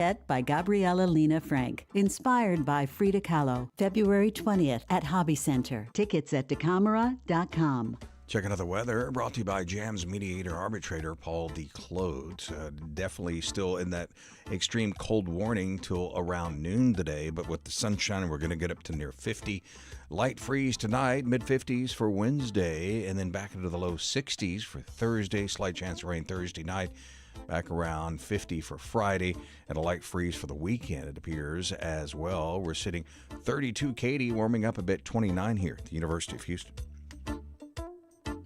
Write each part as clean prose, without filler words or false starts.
By Gabriella Lena Frank. Inspired by Frida Kahlo. February 20th at Hobby Center. Tickets at decamera.com. Check out the weather, brought to you by JAMS mediator arbitrator Paul D. Clote. Definitely still in that extreme cold warning till around noon today, but with the sunshine, we're going to get up to near 50. Light freeze tonight, mid-50s for Wednesday, and then back into the low 60s for Thursday. Slight chance of rain Thursday night. Back around 50 for Friday, and a light freeze for the weekend, it appears, as well. We're sitting 32 Katy, warming up a bit, 29 here at the University of Houston.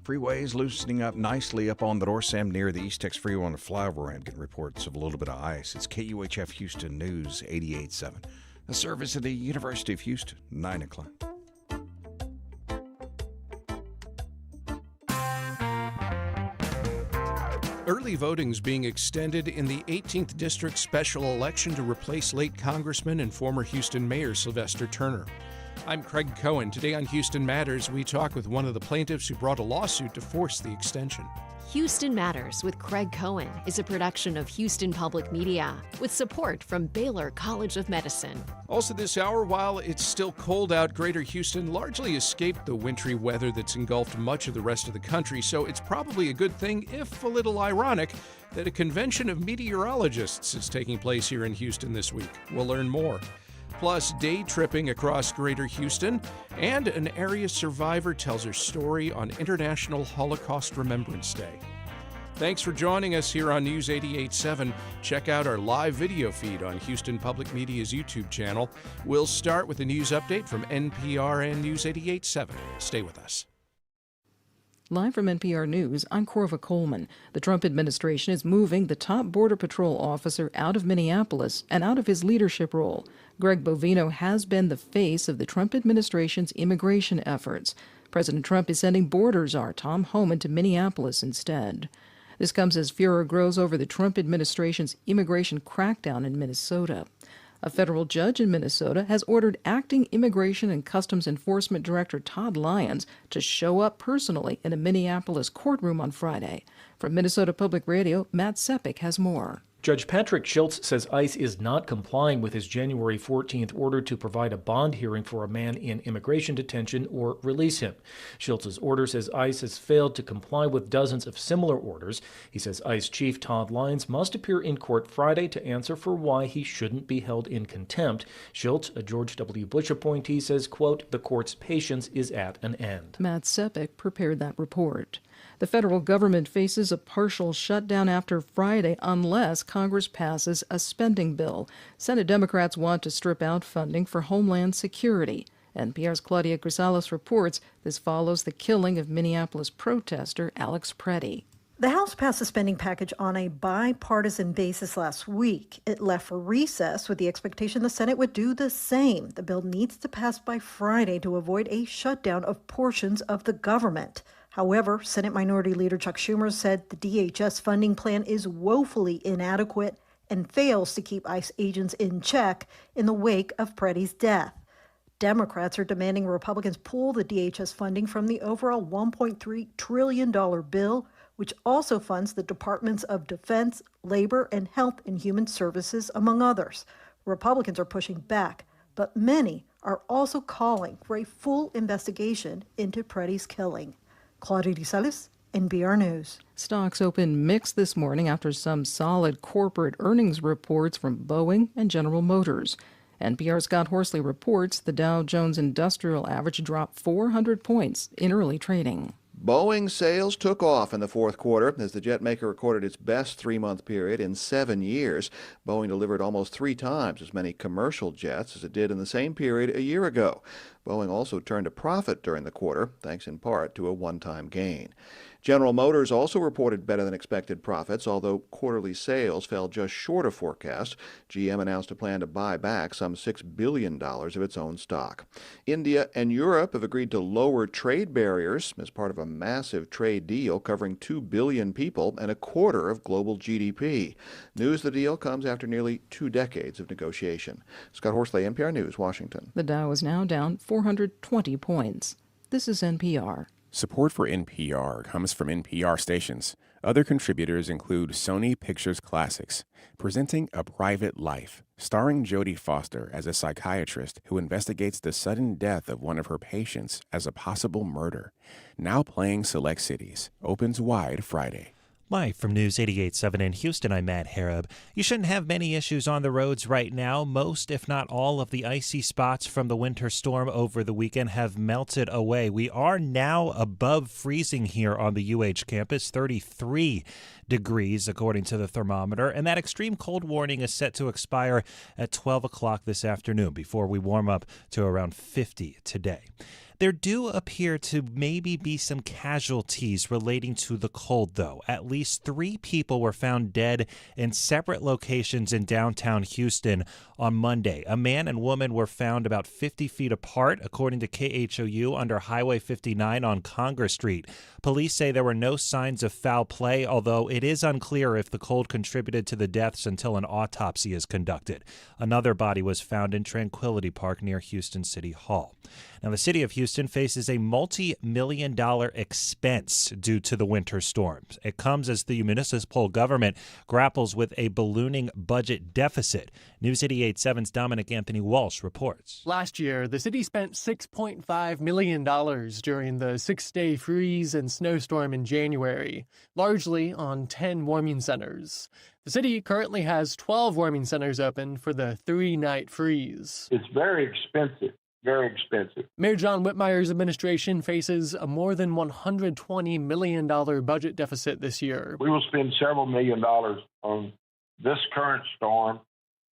Freeways loosening up nicely up on the Dorsam near the East Tex Freeway on the flyover ramp, getting reports of a little bit of ice. It's KUHF Houston News 88.7. A service of the University of Houston, 9 o'clock. Early voting's being extended in the 18th District special election to replace late Congressman and former Houston Mayor Sylvester Turner. I'm Craig Cohen. Today on Houston Matters, we talk with one of the plaintiffs who brought a lawsuit to force the extension. Houston Matters with Craig Cohen is a production of Houston Public Media with support from Baylor College of Medicine. Also this hour, while it's still cold out, Greater Houston largely escaped the wintry weather that's engulfed much of the rest of the country, so it's probably a good thing, if a little ironic, that a convention of meteorologists is taking place here in Houston this week. We'll learn more. Plus, day tripping across Greater Houston, and an area survivor tells her story on International Holocaust Remembrance Day. Thanks for joining us here on News 88.7. Check out our live video feed on Houston Public Media's YouTube channel. We'll start with a news update from NPR and News 88.7. Stay with us. Live from NPR News, I'm Corva Coleman. The Trump administration is moving the top Border Patrol officer out of Minneapolis and out of his leadership role. Greg Bovino has been the face of the Trump administration's immigration efforts. President Trump is sending border czar Tom Homan to Minneapolis instead. This comes as furor grows over the Trump administration's immigration crackdown in Minnesota. A federal judge in Minnesota has ordered acting Immigration and Customs Enforcement Director Todd Lyons to show up personally in a Minneapolis courtroom on Friday. From Minnesota Public Radio, Matt Sepik has more. Judge Patrick Schultz says ICE is not complying with his January 14th order to provide a bond hearing for a man in immigration detention or release him. Schultz's order says ICE has failed to comply with dozens of similar orders. He says ICE Chief Todd Lyons must appear in court Friday to answer for why he shouldn't be held in contempt. Schultz, a George W. Bush appointee, says, quote, the court's patience is at an end. Matt Sepik prepared that report. The federal government faces a partial shutdown after Friday unless Congress passes a spending bill. Senate Democrats want to strip out funding for Homeland Security. NPR's Claudia Grisales reports this follows the killing of Minneapolis protester Alex Preddy. The House passed a spending package on a bipartisan basis last week. It left for recess with the expectation the Senate would do the same. The bill needs to pass by Friday to avoid a shutdown of portions of the government. However, Senate Minority Leader Chuck Schumer said the DHS funding plan is woefully inadequate and fails to keep ICE agents in check in the wake of Preddy's death. Democrats are demanding Republicans pull the DHS funding from the overall $1.3 trillion bill, which also funds the Departments of Defense, Labor, and Health and Human Services, among others. Republicans are pushing back, but many are also calling for a full investigation into Preddy's killing. Claudia Grisales, NPR News. Stocks opened mixed this morning after some solid corporate earnings reports from Boeing and General Motors. NPR's Scott Horsley reports the Dow Jones Industrial Average dropped 400 points in early trading. Boeing sales took off in the fourth quarter as the jet maker recorded its best three-month period in 7 years. Boeing delivered almost 3 times as many commercial jets as it did in the same period a year ago. Boeing also turned a profit during the quarter, thanks in part to a one-time gain. General Motors also reported better-than-expected profits, although quarterly sales fell just short of forecast. GM announced a plan to buy back some $6 billion of its own stock. India and Europe have agreed to lower trade barriers as part of a massive trade deal covering 2 billion people and a quarter of global GDP. News of the deal comes after nearly 2 decades of negotiation. Scott Horsley, NPR News, Washington. The Dow is now down 420 points. This is NPR. Support for NPR comes from NPR stations. Other contributors include Sony Pictures Classics, presenting A Private Life, starring Jodie Foster as a psychiatrist who investigates the sudden death of one of her patients as a possible murder. Now playing select cities. Opens wide Friday. Live from News 88.7 in Houston, I'm Matt Harab. You shouldn't have many issues on the roads right now. Most, if not all, of the icy spots from the winter storm over the weekend have melted away. We are now above freezing here on the UH campus, 33 degrees according to the thermometer, and that extreme cold warning is set to expire at 12 o'clock this afternoon before we warm up to around 50 today. There do appear to maybe be some casualties relating to the cold, though. At least 3 people were found dead in separate locations in downtown Houston on Monday. A man and woman were found about 50 feet apart, according to KHOU, under Highway 59 on Congress Street. Police say there were no signs of foul play, although it is unclear if the cold contributed to the deaths until an autopsy is conducted. Another body was found in Tranquility Park near Houston City Hall. Now, the city of Houston faces a multi-million-dollar expense due to the winter storms. It comes as the municipal government grapples with a ballooning budget deficit. News 88.7's Dominic Anthony Walsh reports. Last year, the city spent $6.5 million during the 6-day freeze and snowstorm in January, largely on 10 warming centers. The city currently has 12 warming centers open for the 3-night freeze. It's very expensive. Very expensive. Mayor John Whitmire's administration faces a more than $120 million budget deficit this year. We will spend several $1 million on this current storm,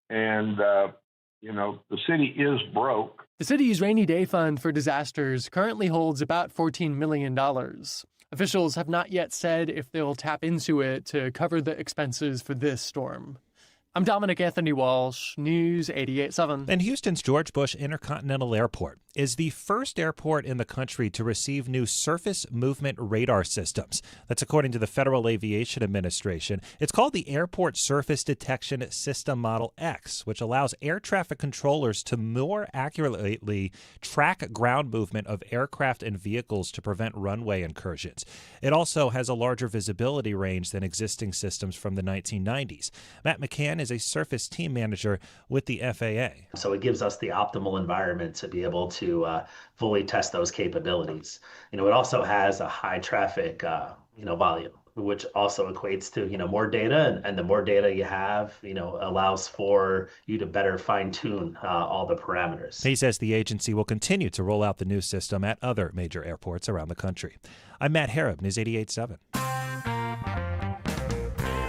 and, the city is broke. The city's rainy day fund for disasters currently holds about $14 million. Officials have not yet said if they'll tap into it to cover the expenses for this storm. I'm Dominic Anthony Walsh, News 88.7. And Houston's George Bush Intercontinental Airport is the first airport in the country to receive new surface movement radar systems. That's according to the Federal Aviation Administration. It's called the Airport Surface Detection System Model X, which allows air traffic controllers to more accurately track ground movement of aircraft and vehicles to prevent runway incursions. It also has a larger visibility range than existing systems from the 1990s. Matt McCann is a surface team manager with the FAA. So it gives us the optimal environment to be able to fully test those capabilities. It also has a high traffic, volume, which also equates to, more data. And the more data you have, allows for you to better fine tune all the parameters. He says the agency will continue to roll out the new system at other major airports around the country. I'm Matt Harab, News 88.7.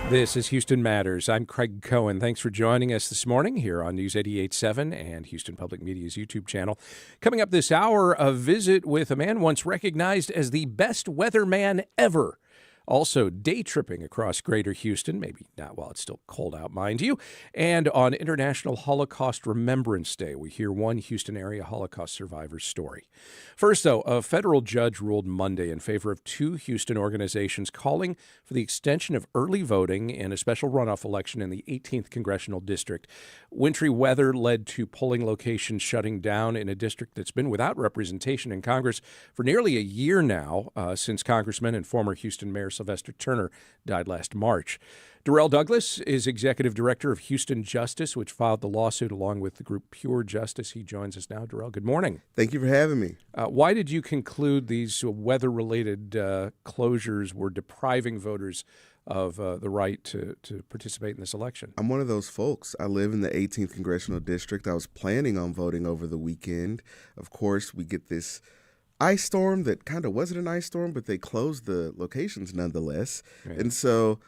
This is Houston Matters. I'm Craig Cohen. Thanks for joining us this morning here on News 88.7 and Houston Public Media's YouTube channel. Coming up this hour, a visit with a man once recognized as the best weatherman ever. Also, day tripping across greater Houston, maybe not while it's still cold out, mind you. And on International Holocaust Remembrance Day, we hear one Houston area Holocaust survivor's story. First, though, a federal judge ruled Monday in favor of 2 Houston organizations calling for the extension of early voting in a special runoff election in the 18th Congressional District. Wintry weather led to polling locations shutting down in a district that's been without representation in Congress for nearly a year now, since Congressman and former Houston Mayor Sylvester Turner died last March. Durrell Douglas is executive director of Houston Justice, which filed the lawsuit along with the group Pure Justice. He joins us now. Durrell, good morning. Thank you for having me. Why did you conclude these weather-related closures were depriving voters of the right to participate in this election? I'm one of those folks. I live in the 18th Congressional District. I was planning on voting over the weekend. Of course, we get this ice storm that kind of wasn't an ice storm, but they closed the locations nonetheless. Right. And so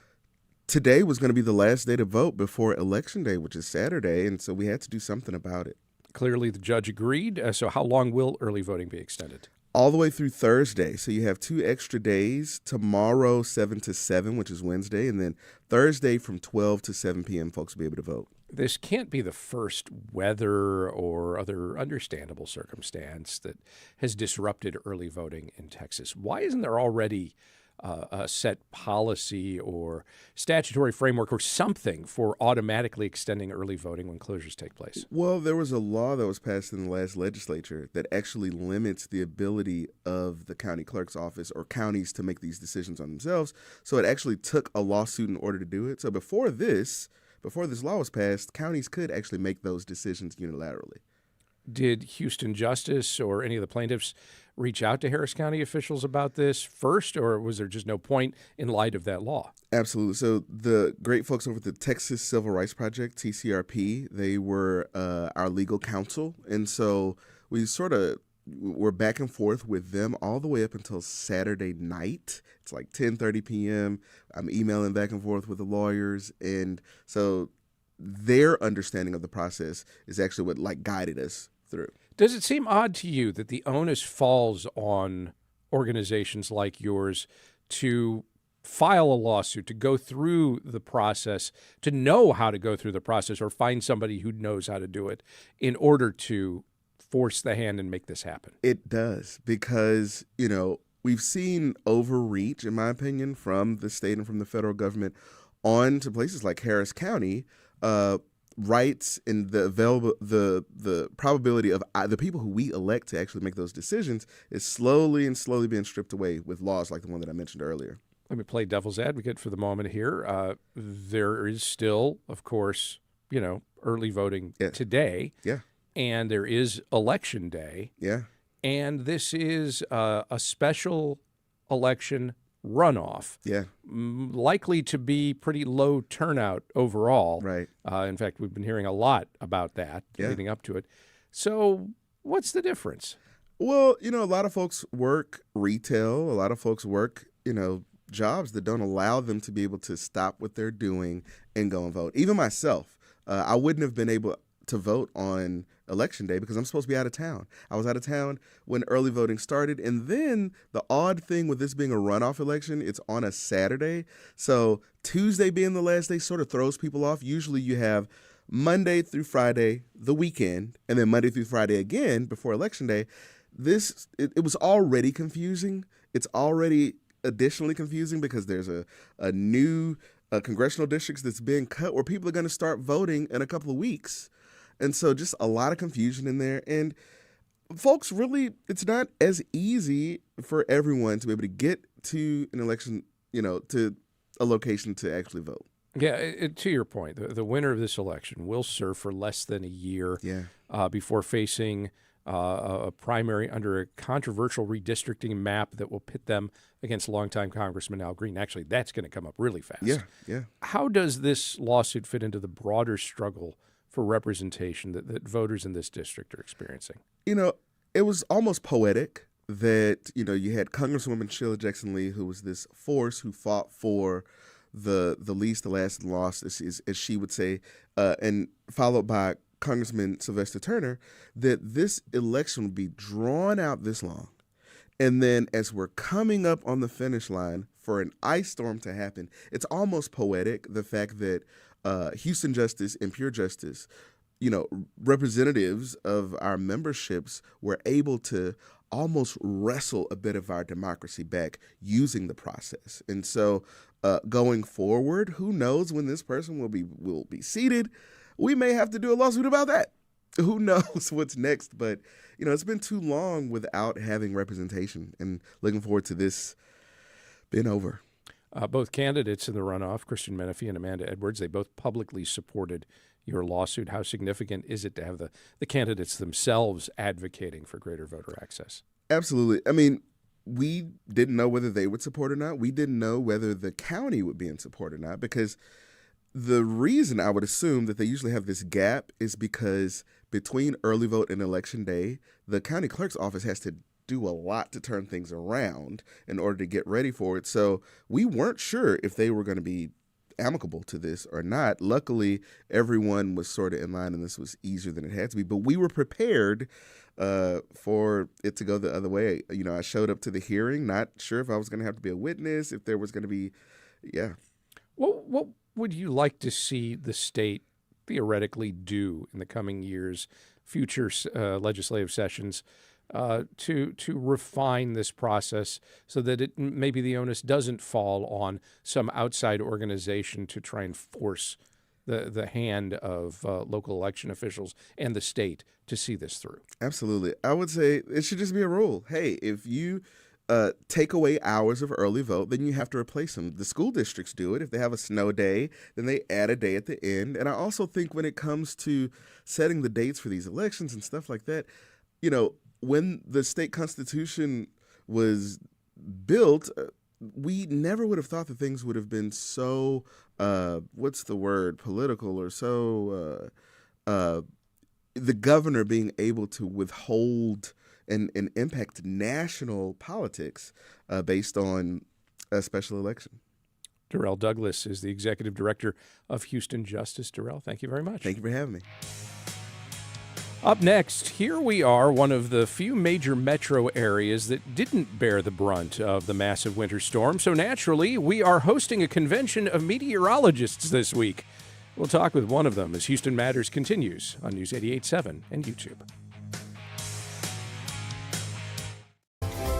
today was going to be the last day to vote before Election Day, which is Saturday, and so we had to do something about it. Clearly, the judge agreed. So how long will early voting be extended? All the way through Thursday. So you have 2 extra days, tomorrow 7 to 7, which is Wednesday, and then Thursday from 12 to 7 p.m. folks will be able to vote. This can't be the first weather or other understandable circumstance that has disrupted early voting in Texas. Why isn't there already a set policy or statutory framework or something for automatically extending early voting when closures take place? Well, there was a law that was passed in the last legislature that actually limits the ability of the county clerk's office or counties to make these decisions on themselves. So it actually took a lawsuit in order to do it. So before this law was passed, counties could actually make those decisions unilaterally. Did Houston Justice or any of the plaintiffs reach out to Harris County officials about this first, or was there just no point in light of that law? Absolutely. So the great folks over at the Texas Civil Rights Project, TCRP, they were our legal counsel. And so we sort of were back and forth with them all the way up until Saturday night. It's like 10:30 p.m. I'm emailing back and forth with the lawyers. And so their understanding of the process is actually what guided us through. Does it seem odd to you that the onus falls on organizations like yours to file a lawsuit, to go through the process, to know how to go through the process or find somebody who knows how to do it in order to force the hand and make this happen? It does, because, we've seen overreach, in my opinion, from the state and from the federal government on to places like Harris County. Rights and the probability of the people who we elect to actually make those decisions is slowly being stripped away with laws like the one that I mentioned earlier. Let me play devil's advocate for the moment here. There is still, of course, early voting today. Yeah. And there is election day. Yeah. And this is a special election runoff. Yeah. Likely to be pretty low turnout overall. Right. In fact, we've been hearing a lot about that leading up to it. So what's the difference? Well, a lot of folks work retail. A lot of folks work, jobs that don't allow them to be able to stop what they're doing and go and vote. Even myself, I wouldn't have been able to vote on Election Day because I'm supposed to be out of town. I was out of town when early voting started. And then the odd thing with this being a runoff election, it's on a Saturday. So Tuesday being the last day sort of throws people off. Usually you have Monday through Friday, the weekend, and then Monday through Friday again before Election Day. It was already confusing. It's already additionally confusing because there's a new congressional districts that's being cut where people are going to start voting in a couple of weeks. And so just a lot of confusion in there. And folks, really, it's not as easy for everyone to be able to get to an election, to a location to actually vote. Yeah, to your point, the winner of this election will serve for less than a year before facing a primary under a controversial redistricting map that will pit them against longtime Congressman Al Green. Actually, that's going to come up really fast. Yeah. How does this lawsuit fit into the broader struggle for representation that voters in this district are experiencing? It was almost poetic that, you had Congresswoman Sheila Jackson Lee, who was this force who fought for the least, the last, and lost, as she would say, and followed by Congressman Sylvester Turner, that this election would be drawn out this long. And then as we're coming up on the finish line for an ice storm to happen, it's almost poetic, the fact that Houston Justice and Pure Justice, representatives of our memberships were able to almost wrestle a bit of our democracy back using the process. And so going forward, who knows when this person will be seated? We may have to do a lawsuit about that. Who knows what's next? But, it's been too long without having representation, and looking forward to this being over. Both candidates in the runoff, Christian Menefee and Amanda Edwards, they both publicly supported your lawsuit. How significant is it to have the candidates themselves advocating for greater voter access? Absolutely. I mean, we didn't know whether they would support or not. We didn't know whether the county would be in support or not, because the reason I would assume that they usually have this gap is because between early vote and Election Day, the county clerk's office has to do a lot to turn things around in order to get ready for it. So we weren't sure if they were going to be amicable to this or not. Luckily, everyone was sort of in line, and this was easier than it had to be. But we were prepared for it to go the other way. I showed up to the hearing, not sure if I was going to have to be a witness, if there was going to be, What would you like to see the state theoretically do in the coming years, future legislative sessions, to refine this process so that maybe the onus doesn't fall on some outside organization to try and force the hand of local election officials and the state to see this through. Absolutely. I would say it should just be a rule. Hey, if you take away hours of early vote, then you have to replace them. The school districts do it. If they have a snow day, then they add a day at the end. And I also think when it comes to setting the dates for these elections and stuff like that, when the state constitution was built, we never would have thought that things would have been so, political or so, the governor being able to withhold and impact national politics based on a special election. Durrell Douglas is the executive director of Houston Justice. Durrell, thank you very much. Thank you for having me. Up next, here we are, one of the few major metro areas that didn't bear the brunt of the massive winter storm. So naturally, we are hosting a convention of meteorologists this week. We'll talk with one of them as Houston Matters continues on News 88.7 and YouTube.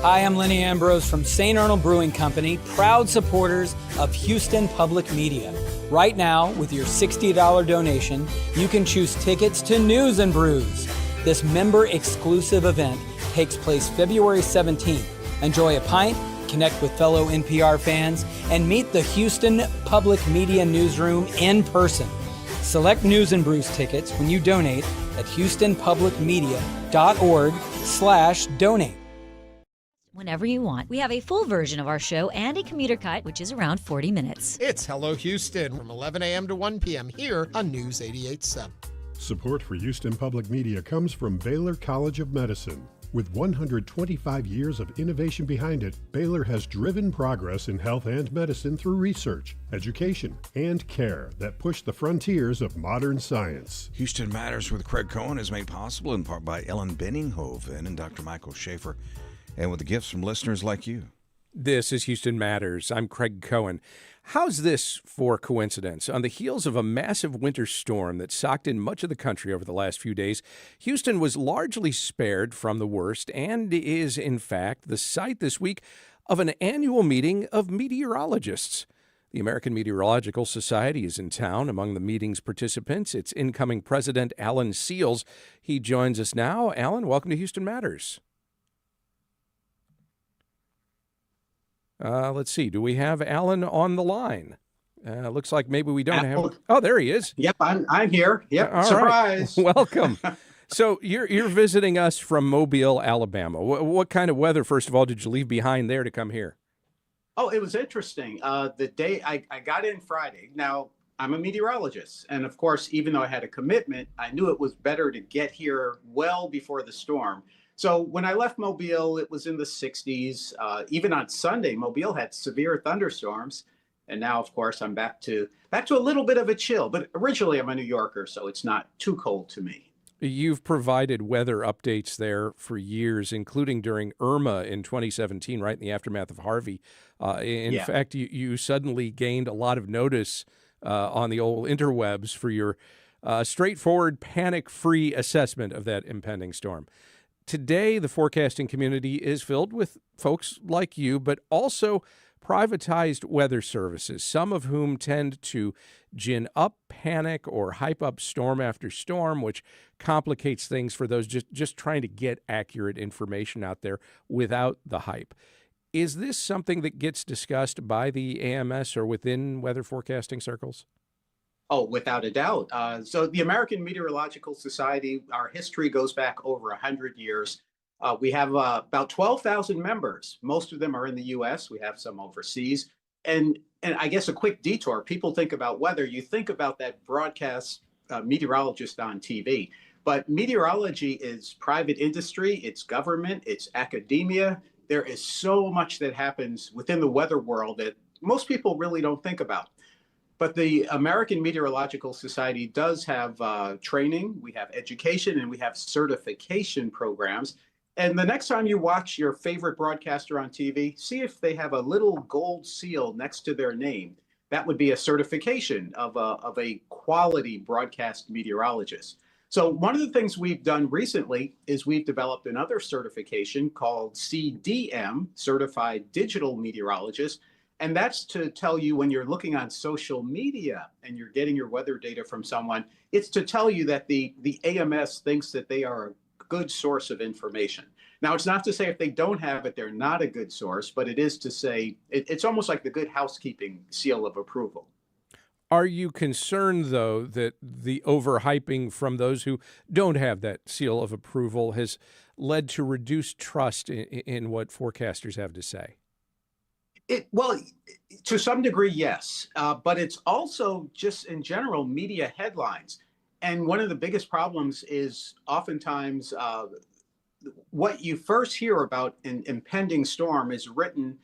Hi, I'm Lenny Ambrose from St. Arnold Brewing Company, proud supporters of Houston Public Media. Right now, with your $60 donation, you can choose tickets to News and Brews. This member-exclusive event takes place February 17th. Enjoy a pint, connect with fellow NPR fans, and meet the Houston Public Media newsroom in person. Select News and Brews tickets when you donate at houstonpublicmedia.org/donate. Whenever you want. We have a full version of our show and a commuter cut, which is around 40 minutes. It's Hello Houston from 11 a.m. to 1 p.m. here on News 88.7. Support for Houston Public Media comes from Baylor College of Medicine. With 125 years of innovation behind it, Baylor has driven progress in health and medicine through research, education, and care that push the frontiers of modern science. Houston Matters with Craig Cohen is made possible in part by Ellen Benninghoven and Dr. Michael Schaefer, and with the gifts from listeners like you. This is Houston Matters. I'm Craig Cohen. How's this for coincidence? On the heels of a massive winter storm that socked in much of the country over the last few days, Houston was largely spared from the worst and is, in fact, the site this week of an annual meeting of meteorologists. The American Meteorological Society is in town. Among the meeting's participants, its incoming president, Alan Seals. He joins us now. Alan, welcome to Houston Matters. Let's see. Do we have Alan on the line? Looks like maybe we don't have. Oh, there he is. Yep, I'm here. Yep, all surprise. Right. Welcome. So you're visiting us from Mobile, Alabama. What kind of weather, first of all, did you leave behind there to come here? Oh, it was interesting. The day I got in Friday. Now, I'm a meteorologist. And of course, even though I had a commitment, I knew it was better to get here well before the storm. So when I left Mobile, it was in the 60s. Even on Sunday, Mobile had severe thunderstorms. And now, of course, I'm back to a little bit of a chill. But originally, I'm a New Yorker, so it's not too cold to me. You've provided weather updates there for years, including during Irma in 2017, right in the aftermath of Harvey. In fact, you suddenly gained a lot of notice on the old interwebs for your straightforward, panic-free assessment of that impending storm. Today, the forecasting community is filled with folks like you, but also privatized weather services, some of whom tend to gin up panic or hype up storm after storm, which complicates things for those just trying to get accurate information out there without the hype. Is this something that gets discussed by the AMS or within weather forecasting circles? Oh, without a doubt. So the American Meteorological Society, our history goes back over 100 years. We have about 12,000 members. Most of them are in the U.S. We have some overseas. And I guess a quick detour, people think about weather. You think about that broadcast meteorologist on TV. But meteorology is private industry, it's government, it's academia. There is so much that happens within the weather world that most people really don't think about. But the American Meteorological Society does have training, we have education, and we have certification programs. And the next time you watch your favorite broadcaster on TV, see if they have a little gold seal next to their name. That would be a certification of a quality broadcast meteorologist. So one of the things we've done recently is we've developed another certification called CDM, Certified Digital Meteorologist. And that's to tell you when you're looking on social media and you're getting your weather data from someone, it's to tell you that the AMS thinks that they are a good source of information. Now, it's not to say if they don't have it, they're not a good source, but it is to say it's almost like the good housekeeping seal of approval. Are you concerned, though, that the overhyping from those who don't have that seal of approval has led to reduced trust in what forecasters have to say? Well, to some degree, yes. But it's also just in general media headlines. And one of the biggest problems is oftentimes what you first hear about an impending storm is written.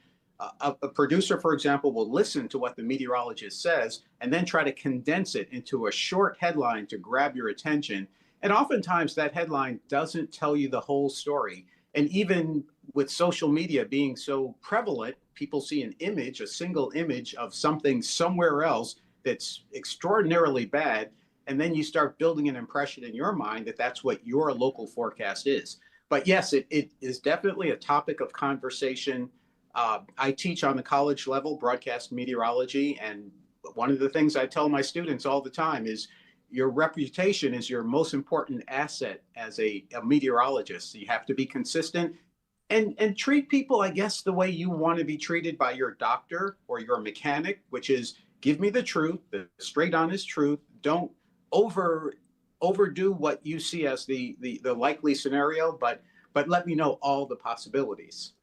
A producer, for example, will listen to what the meteorologist says and then try to condense it into a short headline to grab your attention. And oftentimes that headline doesn't tell you the whole story. And even with social media being so prevalent, people see an image, a single image of something somewhere else that's extraordinarily bad. And then you start building an impression in your mind that that's what your local forecast is. But yes, it is definitely a topic of conversation. I teach on the college level broadcast meteorology, and one of the things I tell my students all the time is your reputation is your most important asset as a meteorologist. You have to be consistent and treat people, I guess, the way you want to be treated by your doctor or your mechanic, which is give me the truth, the straight honest truth. Don't overdo what you see as the likely scenario, but let me know all the possibilities.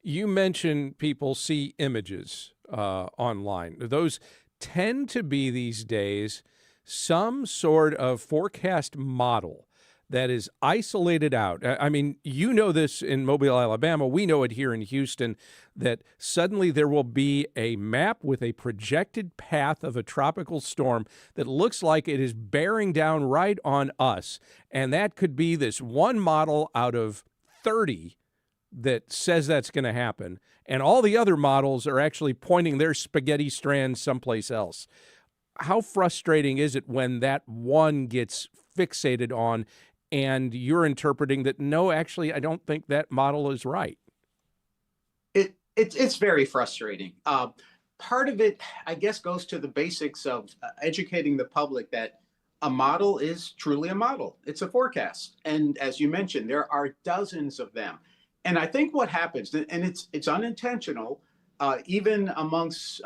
You mentioned people see images online. Those tend to be these days some sort of forecast model that is isolated out. I mean, you know this in Mobile, Alabama. We know it here in Houston, that suddenly there will be a map with a projected path of a tropical storm that looks like it is bearing down right on us. And that could be this one model out of 30 that says that's going to happen, and all the other models are actually pointing their spaghetti strands someplace else. How frustrating is it when that one gets fixated on and you're interpreting that, no, actually, I don't think that model is right? It's very frustrating. Part of it, I guess, goes to the basics of educating the public that a model is truly a model. It's a forecast. And as you mentioned, there are dozens of them. And I think what happens, and it's unintentional, even amongst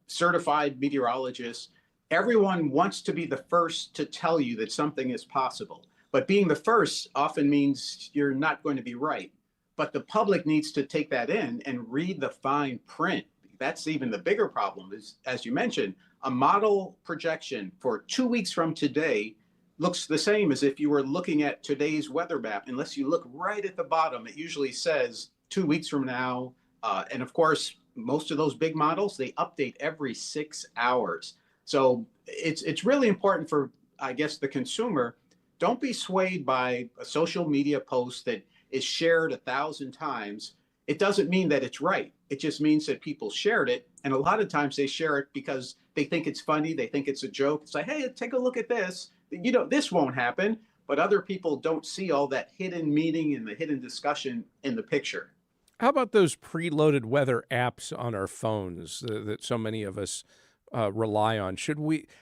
certified meteorologists, everyone wants to be the first to tell you that something is possible. But being the first often means you're not going to be right. But the public needs to take that in and read the fine print. That's even the bigger problem is, as you mentioned, a model projection for 2 weeks from today looks the same as if you were looking at today's weather map. Unless you look right at the bottom, it usually says 2 weeks from now. And of course, most of those big models, they update every 6 hours. So it's really important for, I guess, the consumer. Don't be swayed by a social media post that is shared 1,000 times. It doesn't mean that it's right. It just means that people shared it. And a lot of times they share it because they think it's funny. They think it's a joke. It's like, hey, take a look at this. You know, this won't happen, but other people don't see all that hidden meaning and the hidden discussion in the picture. How about those preloaded weather apps on our phones that so many of us rely on?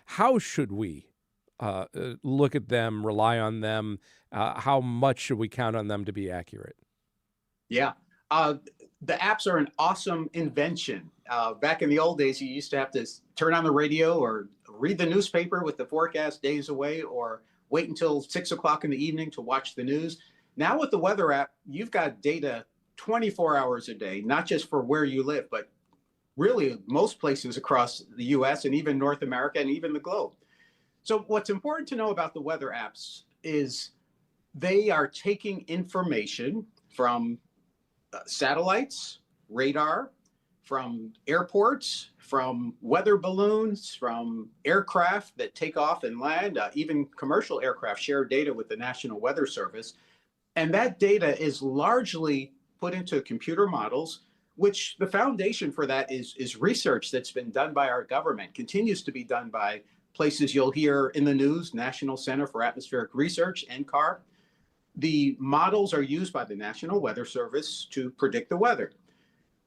How should we look at them, rely on them? How much should we count on them to be accurate? Yeah. The apps are an awesome invention. Back in the old days, you used to have to turn on the radio or read the newspaper with the forecast days away, or wait until 6 o'clock in the evening to watch the news. Now with the weather app, you've got data 24 hours a day, not just for where you live, but really most places across the US and even North America and even the globe. So what's important to know about the weather apps is they are taking information from satellites, radar, from airports, from weather balloons, from aircraft that take off and land, even commercial aircraft share data with the National Weather Service. And that data is largely put into computer models, which the foundation for that is research that's been done by our government, continues to be done by places you'll hear in the news, National Center for Atmospheric Research, NCAR. The models are used by the National Weather Service to predict the weather.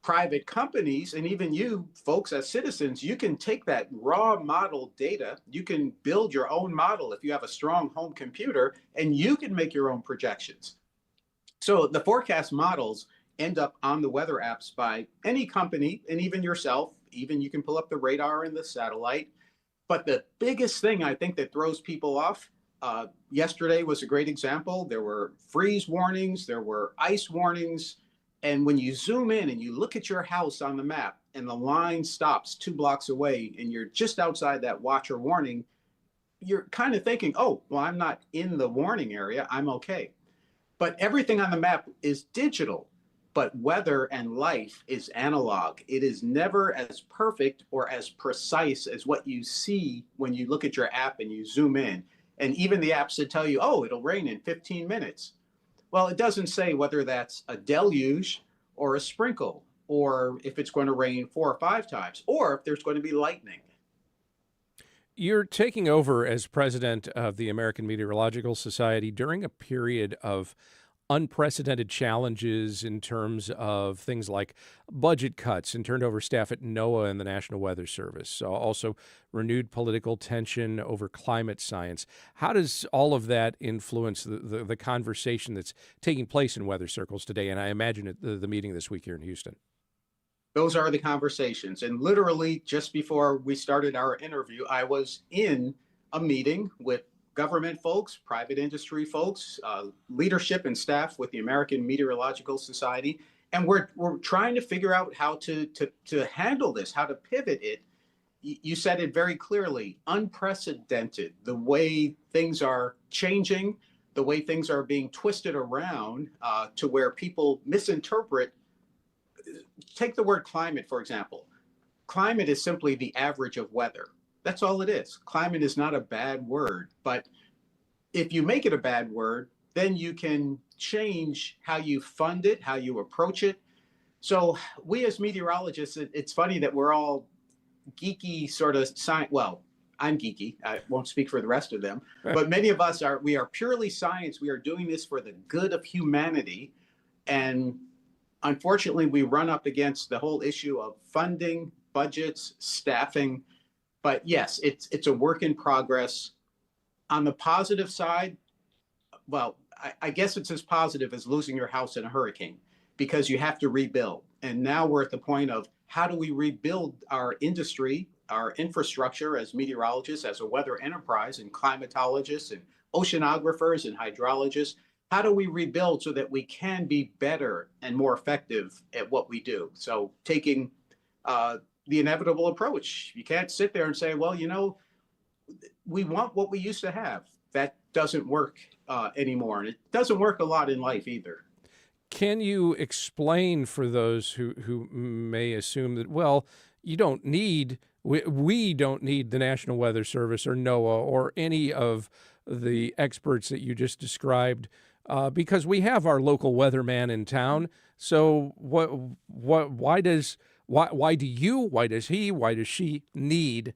Private companies, and even you folks as citizens, you can take that raw model data, you can build your own model if you have a strong home computer, and you can make your own projections. So the forecast models end up on the weather apps by any company, and even yourself. Even you can pull up the radar and the satellite. But the biggest thing I think that throws people off, yesterday was a great example. There were freeze warnings, there were ice warnings. And when you zoom in and you look at your house on the map and the line stops 2 blocks away and you're just outside that watch or warning, you're kind of thinking, oh, well, I'm not in the warning area, I'm okay. But everything on the map is digital, but weather and life is analog. It is never as perfect or as precise as what you see when you look at your app and you zoom in. And even the apps that tell you, oh, it'll rain in 15 minutes. Well, it doesn't say whether that's a deluge or a sprinkle, or if it's going to rain 4 or 5 times, or if there's going to be lightning. You're taking over as president of the American Meteorological Society during a period of unprecedented challenges in terms of things like budget cuts and turned over staff at NOAA and the National Weather Service. Also renewed political tension over climate science. How does all of that influence the conversation that's taking place in weather circles today? And I imagine at the meeting this week here in Houston. Those are the conversations. And literally just before we started our interview, I was in a meeting with government folks, private industry folks, leadership and staff with the American Meteorological Society. And we're trying to figure out how to handle this, how to pivot it. You said it very clearly, unprecedented, the way things are changing, the way things are being twisted around to where people misinterpret. Take the word climate, for example. Climate is simply the average of weather. That's all it is. Climate is not a bad word, but if you make it a bad word, then you can change how you fund it, how you approach it. So we as meteorologists, it's funny that we're all geeky sort of science. Well, I'm geeky. I won't speak for the rest of them, but many of us we are purely science. We are doing this for the good of humanity. And unfortunately, we run up against the whole issue of funding, budgets, staffing. But yes, it's a work in progress. On the positive side, well, I guess it's as positive as losing your house in a hurricane because you have to rebuild. And now we're at the point of how do we rebuild our industry, our infrastructure as meteorologists, as a weather enterprise, and climatologists and oceanographers and hydrologists. How do we rebuild so that we can be better and more effective at what we do? So taking the inevitable approach. You can't sit there and say, well, we want what we used to have. That doesn't work anymore. And it doesn't work a lot in life either. Can you explain for those who may assume that, well, you don't need, we don't need the National Weather Service or NOAA or any of the experts that you just described because we have our local weatherman in town. So why does she need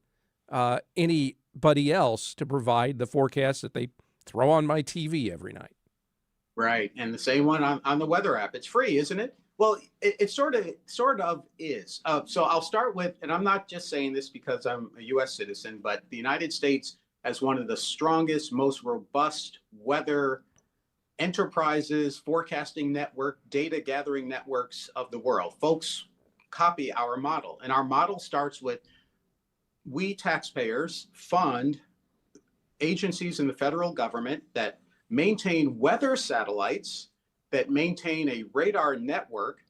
anybody else to provide the forecast that they throw on my TV every night? Right. And the same one on the weather app. It's free, isn't it? Well, it sort of is. So I'll start with, and I'm not just saying this because I'm a U.S. citizen, but the United States has one of the strongest, most robust weather enterprises, forecasting network, data gathering networks of the world. Folks copy our model. And our model starts with we taxpayers fund agencies in the federal government that maintain weather satellites, that maintain a radar network,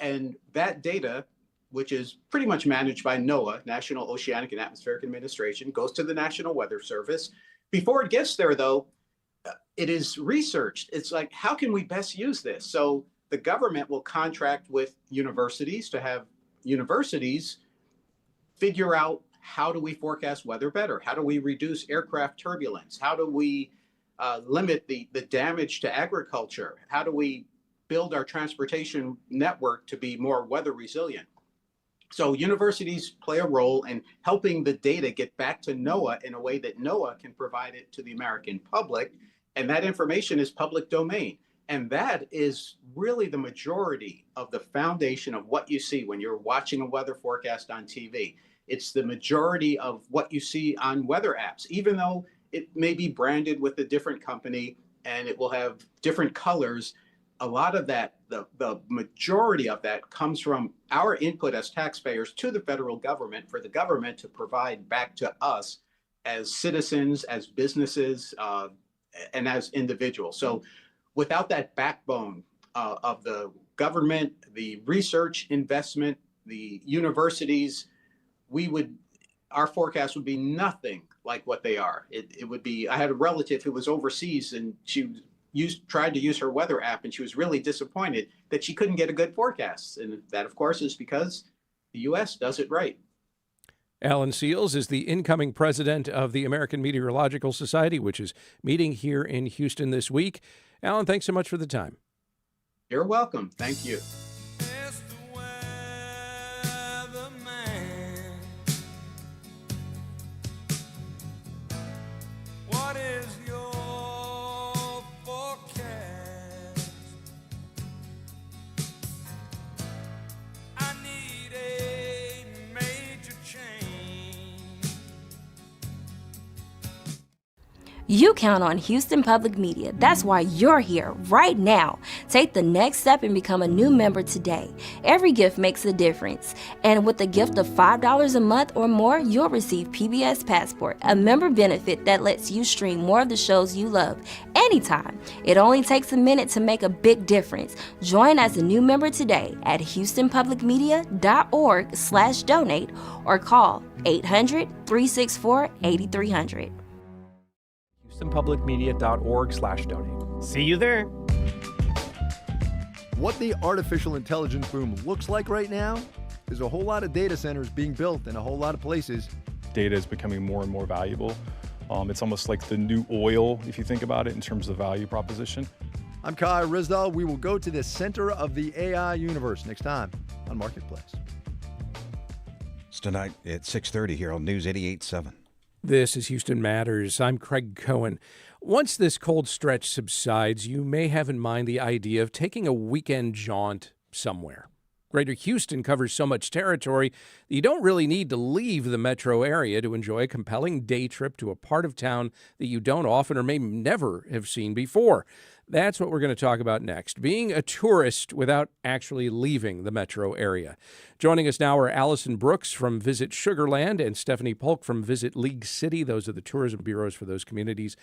and that data, which is pretty much managed by NOAA, National Oceanic and Atmospheric Administration, goes to the National Weather Service. Before it gets there, though, it is researched. It's like, how can we best use this? So the government will contract with universities to have universities figure out how do we forecast weather better? How do we reduce aircraft turbulence? How do we limit the damage to agriculture? How do we build our transportation network to be more weather resilient? So universities play a role in helping the data get back to NOAA in a way that NOAA can provide it to the American public. And that information is public domain. And that is really the majority of the foundation of what you see when you're watching a weather forecast on TV. It's the majority of what you see on weather apps, even though it may be branded with a different company and it will have different colors. A lot of that, the majority of that comes from our input as taxpayers to the federal government for the government to provide back to us as citizens, as businesses, and as individuals. So without that backbone of the government, the research investment, the universities, our forecast would be nothing like what they are. It would be, I had a relative who was overseas and she tried to use her weather app and she was really disappointed that she couldn't get a good forecast. And that, of course, is because the U.S. does it right. Alan Seals is the incoming president of the American Meteorological Society, which is meeting here in Houston this week. Alan, thanks so much for the time. You're welcome. Thank you. You count on Houston Public Media. That's why you're here right now. Take the next step and become a new member today. Every gift makes a difference. And with a gift of $5 a month or more, you'll receive PBS Passport, a member benefit that lets you stream more of the shows you love anytime. It only takes a minute to make a big difference. Join as a new member today at houstonpublicmedia.org/donate or call 800-364-8300. HoustonPublicMedia.org/donate. See you there. What the artificial intelligence boom looks like right now is a whole lot of data centers being built in a whole lot of places. Data is becoming more and more valuable. It's almost like the new oil, if you think about it, in terms of the value proposition. I'm Kai Rizdal. We will go to the center of the AI universe next time on Marketplace. It's tonight at 6:30 here on News 88.7. This is Houston Matters. I'm Craig Cohen. Once this cold stretch subsides, you may have in mind the idea of taking a weekend jaunt somewhere. Greater Houston covers so much territory that you don't really need to leave the metro area to enjoy a compelling day trip to a part of town that you don't often or may never have seen before. That's what we're going to talk about next, being a tourist without actually leaving the metro area. Joining us now are Alison Brooks from Visit Sugarland and Stephanie Polk from Visit League City. Those are the tourism bureaus for those communities.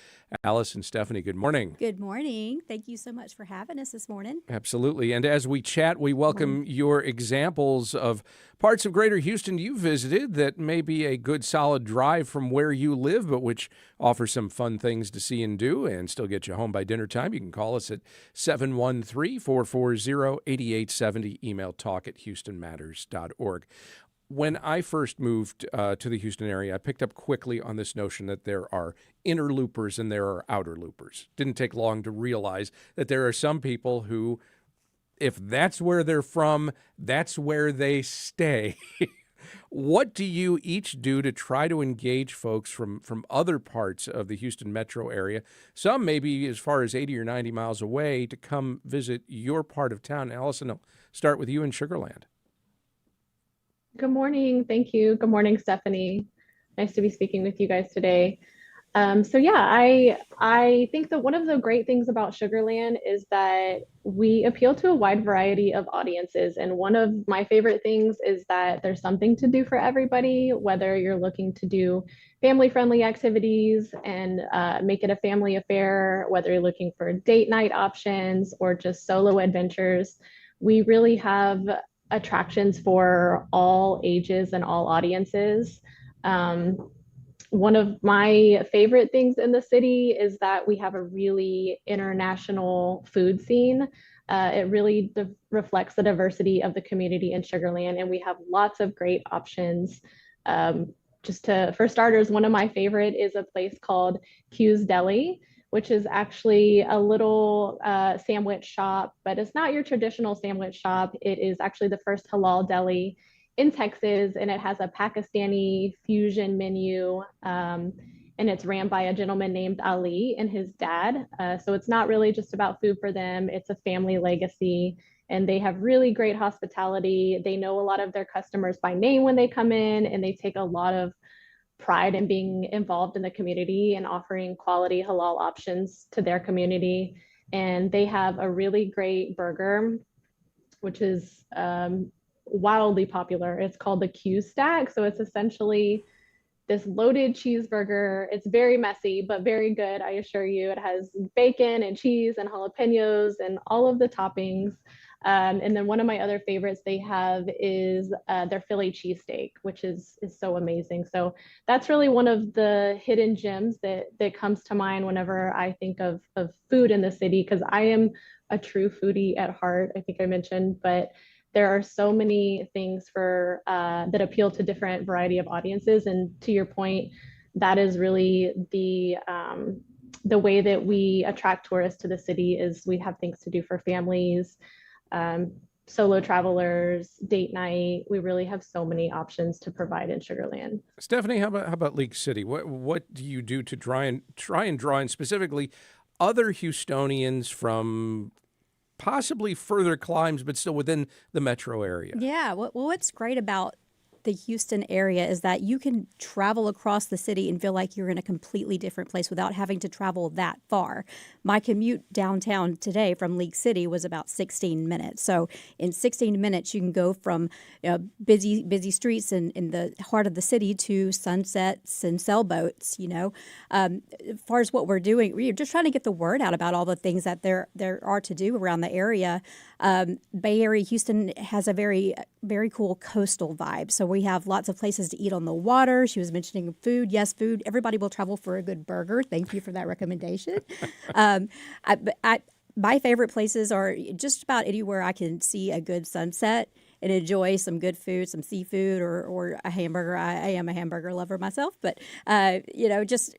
Alice and Stephanie, good morning. Good morning. Thank you so much for having us this morning. Absolutely. And as we chat, we welcome your examples of parts of Greater Houston you visited that may be a good solid drive from where you live, but which offer some fun things to see and do and still get you home by dinner time. You can call us at 713-440-8870. Email talk@houstonmatters.org. When I first moved to the Houston area, I picked up quickly on this notion that there are inner loopers and there are outer loopers. Didn't take long to realize that there are some people who, if that's where they're from, that's where they stay. What do you each do to try to engage folks from other parts of the Houston metro area, some maybe as far as 80 or 90 miles away, to come visit your part of town? Alison, I'll start with you in Sugarland. Good morning. Thank you. Good morning, Stephanie. Nice to be speaking with you guys today. I think that one of the great things about Sugarland is that we appeal to a wide variety of audiences. And one of my favorite things is that there's something to do for everybody, whether you're looking to do family-friendly activities and make it a family affair, whether you're looking for date night options or just solo adventures. We really have attractions for all ages and all audiences. One of my favorite things in the city is that we have a really international food scene. It really reflects the diversity of the community in Sugarland, and we have lots of great options. For starters, one of my favorite is a place called Q's Deli, which is actually a little sandwich shop, but it's not your traditional sandwich shop. It is actually the first halal deli in Texas, and it has a Pakistani fusion menu. And it's ran by a gentleman named Ali and his dad. So it's not really just about food for them, it's a family legacy. And they have really great hospitality. They know a lot of their customers by name when they come in, and they take a lot of pride in being involved in the community and offering quality halal options to their community. And they have a really great burger, which is wildly popular. It's called the Q Stack. So it's essentially this loaded cheeseburger. It's very messy, but very good, I assure you. It has bacon and cheese and jalapenos and all of the toppings. And then one of my other favorites they have is their Philly cheesesteak, which is so amazing. So that's really one of the hidden gems that comes to mind whenever I think of food in the city, because I am a true foodie at heart, I think I mentioned, but there are so many things for that appeal to different variety of audiences. And to your point, that is really the way that we attract tourists to the city is we have things to do for families, solo travelers, date night. We really have so many options to provide in Sugar Land. Stephanie, how about League City? What do you do to try and draw in specifically other Houstonians from possibly further climes, but still within the metro area? Yeah. What's great about the Houston area is that you can travel across the city and feel like you're in a completely different place without having to travel that far. My commute downtown today from League City was about 16 minutes. So in 16 minutes, you can go from busy streets in the heart of the city to sunsets and sailboats. As far as what we're doing, we're just trying to get the word out about all the things that there are to do around the area. Bay Area Houston has a very, very cool coastal vibe. So we have lots of places to eat on the water. She was mentioning food. Yes, food. Everybody will travel for a good burger. Thank you for that recommendation. My favorite places are just about anywhere I can see a good sunset and enjoy some good food, some seafood or a hamburger. I am a hamburger lover myself, but just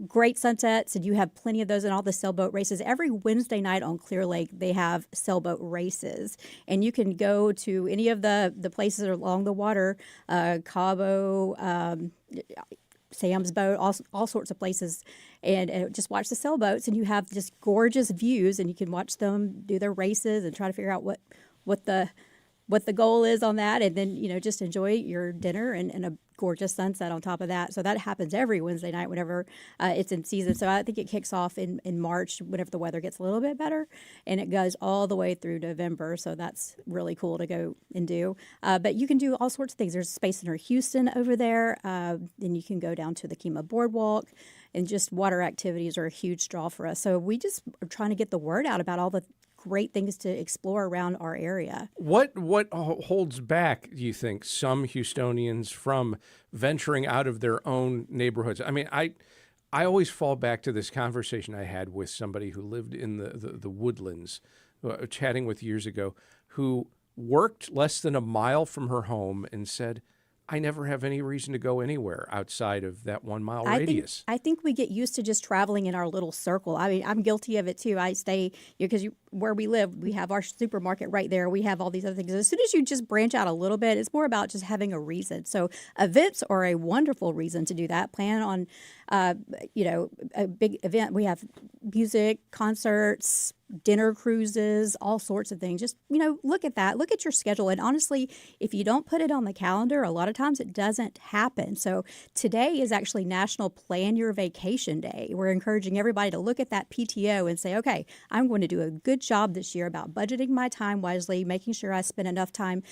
great sunsets, and you have plenty of those in all the sailboat races. Every Wednesday night on Clear Lake, they have sailboat races, and you can go to any of the places along the water, Cabo, Sam's Boat, all sorts of places, and just watch the sailboats, and you have just gorgeous views, and you can watch them do their races and try to figure out what the goal is on that, and then just enjoy your dinner and a gorgeous sunset on top of that. So that happens every Wednesday night whenever it's in season. So I think it kicks off in March whenever the weather gets a little bit better, and it goes all the way through November. So that's really cool to go and do. But you can do all sorts of things. There's Space Center Houston over there. Then you can go down to the Kemah Boardwalk, and just water activities are a huge draw for us. So we just are trying to get the word out about all the great things to explore around our area. What holds back, do you think, some Houstonians from venturing out of their own neighborhoods? I mean, I always fall back to this conversation I had with somebody who lived in the Woodlands, chatting with years ago, who worked less than a mile from her home and said, I never have any reason to go anywhere outside of that 1 mile radius. I think we get used to just traveling in our little circle. I mean, I'm guilty of it too. I stay, because where we live, we have our supermarket right there. We have all these other things. As soon as you just branch out a little bit, it's more about just having a reason. So events are a wonderful reason to do that. Plan on, a big event. We have music, concerts, dinner cruises, all sorts of things. Just, look at that. Look at your schedule. And honestly, if you don't put it on the calendar, a lot of times it doesn't happen. So today is actually National Plan Your Vacation Day. We're encouraging everybody to look at that PTO and say, okay, I'm going to do a good job this year about budgeting my time wisely, making sure I spend enough time,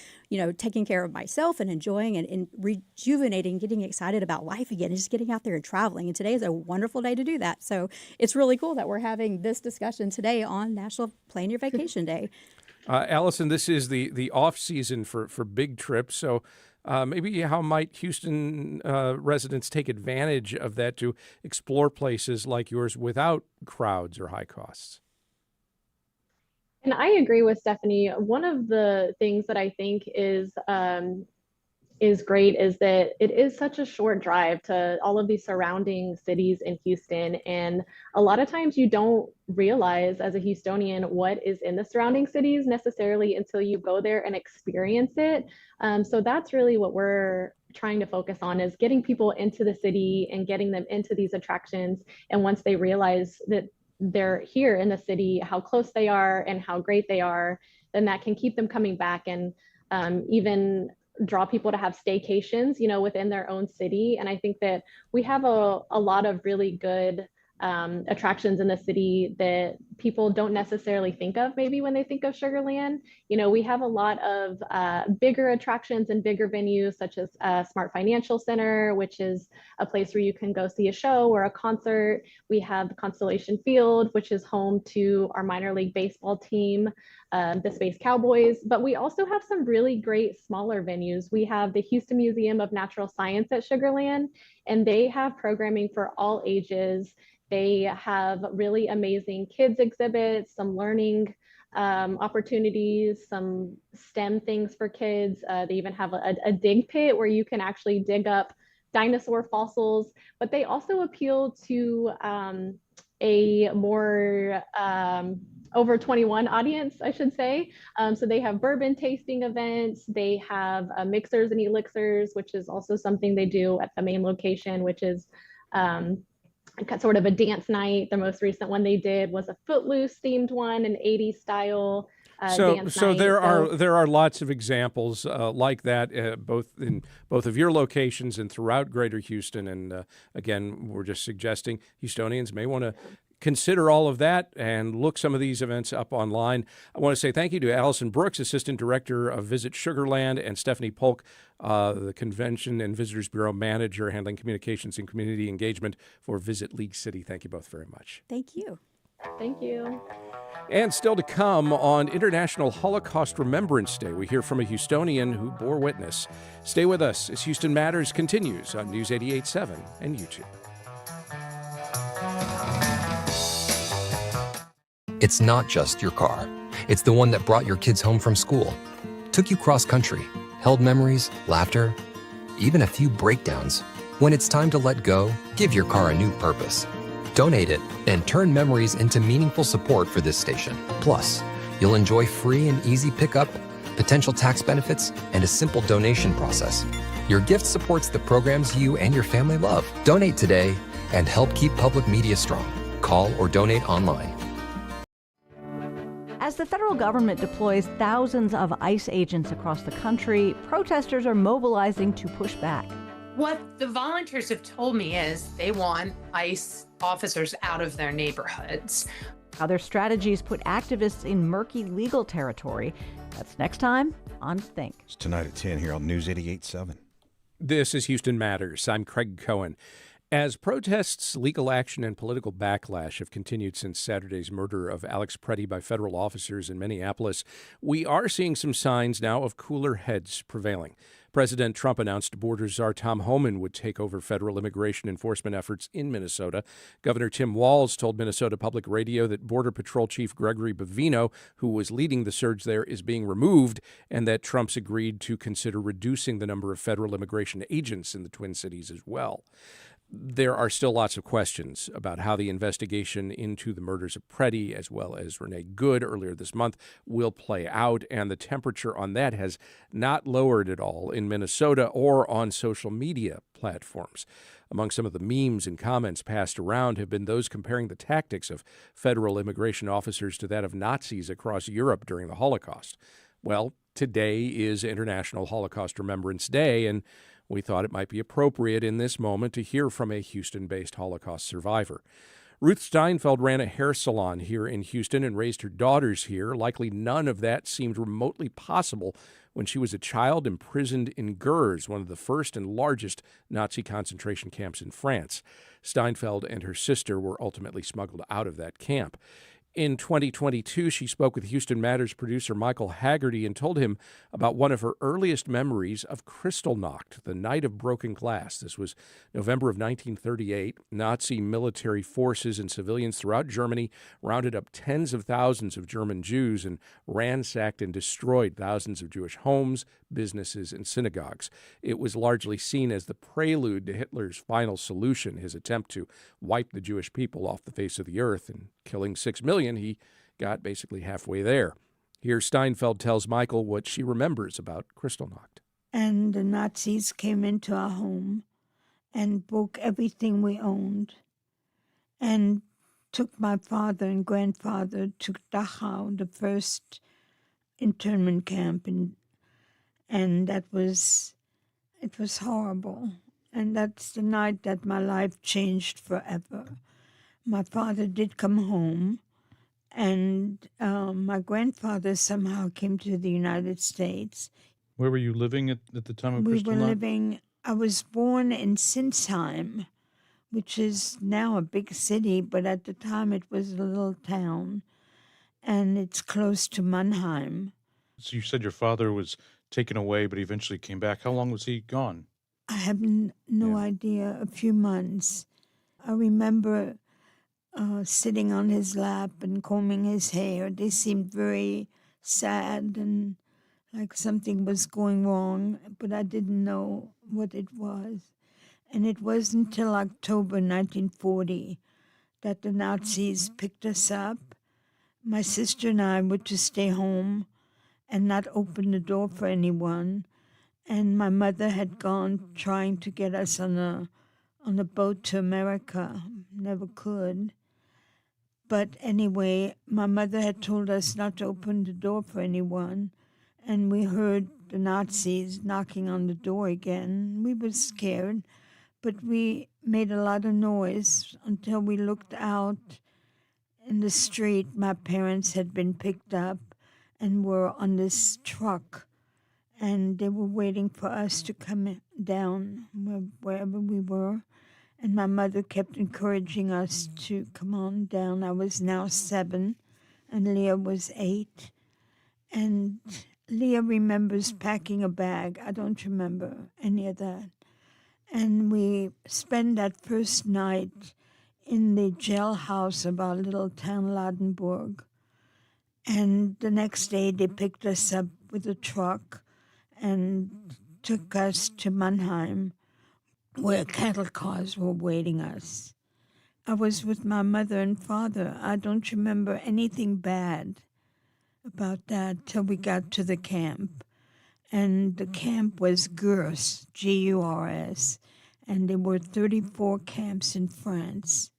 taking care of myself and enjoying and rejuvenating, getting excited about life again, and just getting out there and traveling. And today is a wonderful day to do that. So it's really cool that we're having this discussion today on National Plan Your Vacation Day. Alison, this is the off season for big trips. So maybe how might Houston residents take advantage of that to explore places like yours without crowds or high costs? And I agree with Stephanie. One of the things that I think is is great is that it is such a short drive to all of these surrounding cities in Houston. And a lot of times you don't realize as a Houstonian what is in the surrounding cities necessarily until you go there and experience it. So that's really what we're trying to focus on, is getting people into the city and getting them into these attractions. And once they realize that they're here in the city, how close they are and how great they are, then that can keep them coming back, and even draw people to have staycations, within their own city. And I think that we have a lot of really good attractions in the city that people don't necessarily think of maybe when they think of Sugar Land. We have a lot of bigger attractions and bigger venues, such as Smart Financial Center, which is a place where you can go see a show or a concert. We have the Constellation Field, which is home to our minor league baseball team, the Space Cowboys. But we also have some really great smaller venues. We have the Houston Museum of Natural Science at Sugar Land, and they have programming for all ages. They have really amazing kids exhibits, some learning opportunities, some STEM things for kids. They even have a dig pit where you can actually dig up dinosaur fossils, but they also appeal to a more over 21 audience, I should say. So they have bourbon tasting events. They have mixers and elixirs, which is also something they do at the main location, which is sort of a dance night. The most recent one they did was a Footloose themed one, an 80s style dance night. There are lots of examples like that, both in both of your locations and throughout Greater Houston. And again, we're just suggesting Houstonians may want to consider all of that and look some of these events up online. I want to say thank you to Alison Brooks, Assistant Director of Visit Sugar Land, and Stephanie Polk, the Convention and Visitors Bureau Manager, handling communications and community engagement for Visit League City. Thank you both very much. Thank you. Thank you. And still to come on International Holocaust Remembrance Day, we hear from a Houstonian who bore witness. Stay with us as Houston Matters continues on News 88.7 and YouTube. It's not just your car. It's the one that brought your kids home from school, took you cross-country, held memories, laughter, even a few breakdowns. When it's time to let go, give your car a new purpose. Donate it and turn memories into meaningful support for this station. Plus, you'll enjoy free and easy pickup, potential tax benefits, and a simple donation process. Your gift supports the programs you and your family love. Donate today and help keep public media strong. Call or donate online. As the federal government deploys thousands of ICE agents across the country, protesters are mobilizing to push back. What the volunteers have told me is they want ICE officers out of their neighborhoods. How their strategies put activists in murky legal territory. That's next time on Think. It's tonight at 10 here on News 88.7. This is Houston Matters. I'm Craig Cohen. As protests, legal action, and political backlash have continued since Saturday's murder of Alex Preddy by federal officers in Minneapolis, we are seeing some signs now of cooler heads prevailing. President Trump announced Border Czar Tom Homan would take over federal immigration enforcement efforts in Minnesota. Governor Tim Walz told Minnesota Public Radio that Border Patrol Chief Gregory Bovino, who was leading the surge there, is being removed, and that Trump's agreed to consider reducing the number of federal immigration agents in the Twin Cities as well. There are still lots of questions about how the investigation into the murders of Preddy, as well as Renee Good earlier this month, will play out, and the temperature on that has not lowered at all in Minnesota or on social media platforms. Among some of the memes and comments passed around have been those comparing the tactics of federal immigration officers to that of Nazis across Europe during the Holocaust. Well, today is International Holocaust Remembrance Day, and we thought it might be appropriate in this moment to hear from a Houston-based Holocaust survivor. Ruth Steinfeld ran a hair salon here in Houston and raised her daughters here. Likely none of that seemed remotely possible when she was a child imprisoned in Gurs, one of the first and largest Nazi concentration camps in France. Steinfeld and her sister were ultimately smuggled out of that camp. In 2022, she spoke with Houston Matters producer Michael Haggerty and told him about one of her earliest memories of Kristallnacht, the night of broken glass. This was November of 1938. Nazi military forces and civilians throughout Germany rounded up tens of thousands of German Jews and ransacked and destroyed thousands of Jewish homes, businesses, and synagogues. It was largely seen as the prelude to Hitler's final solution, his attempt to wipe the Jewish people off the face of the earth, and killing 6 million. He got basically halfway there. Here, Steinfeld tells Michael what she remembers about Kristallnacht. And the Nazis came into our home and broke everything we owned and took my father and grandfather to Dachau, the first internment camp, and it was horrible. And that's the night that my life changed forever. My father did come home, and my grandfather somehow came to the United States. Where were you living at the time of Kristallnacht? I was born in Sinsheim, which is now a big city, but at the time it was a little town, and it's close to Mannheim. So you said your father was taken away, but he eventually came back. How long was he gone? I have no idea, a few months. I remember sitting on his lap and combing his hair. They seemed very sad and like something was going wrong, but I didn't know what it was. And it wasn't until October 1940 that the Nazis picked us up. My sister and I were to stay home and not open the door for anyone. And my mother had gone trying to get us on a boat to America. Never could. But anyway, my mother had told us not to open the door for anyone, and we heard the Nazis knocking on the door again. We were scared, but we made a lot of noise until we looked out in the street. My parents had been picked up and were on this truck, and they were waiting for us to come down wherever we were. And my mother kept encouraging us to come on down. I was now 7, and Leah was 8. And Leah remembers packing a bag. I don't remember any of that. And we spent that first night in the jailhouse of our little town, Ladenburg. And the next day they picked us up with a truck and took us to Mannheim, where cattle cars were waiting us. I was with my mother and father. I don't remember anything bad about that till we got to the camp. And the camp was Gurs, G-U-R-S, and there were 34 camps in France,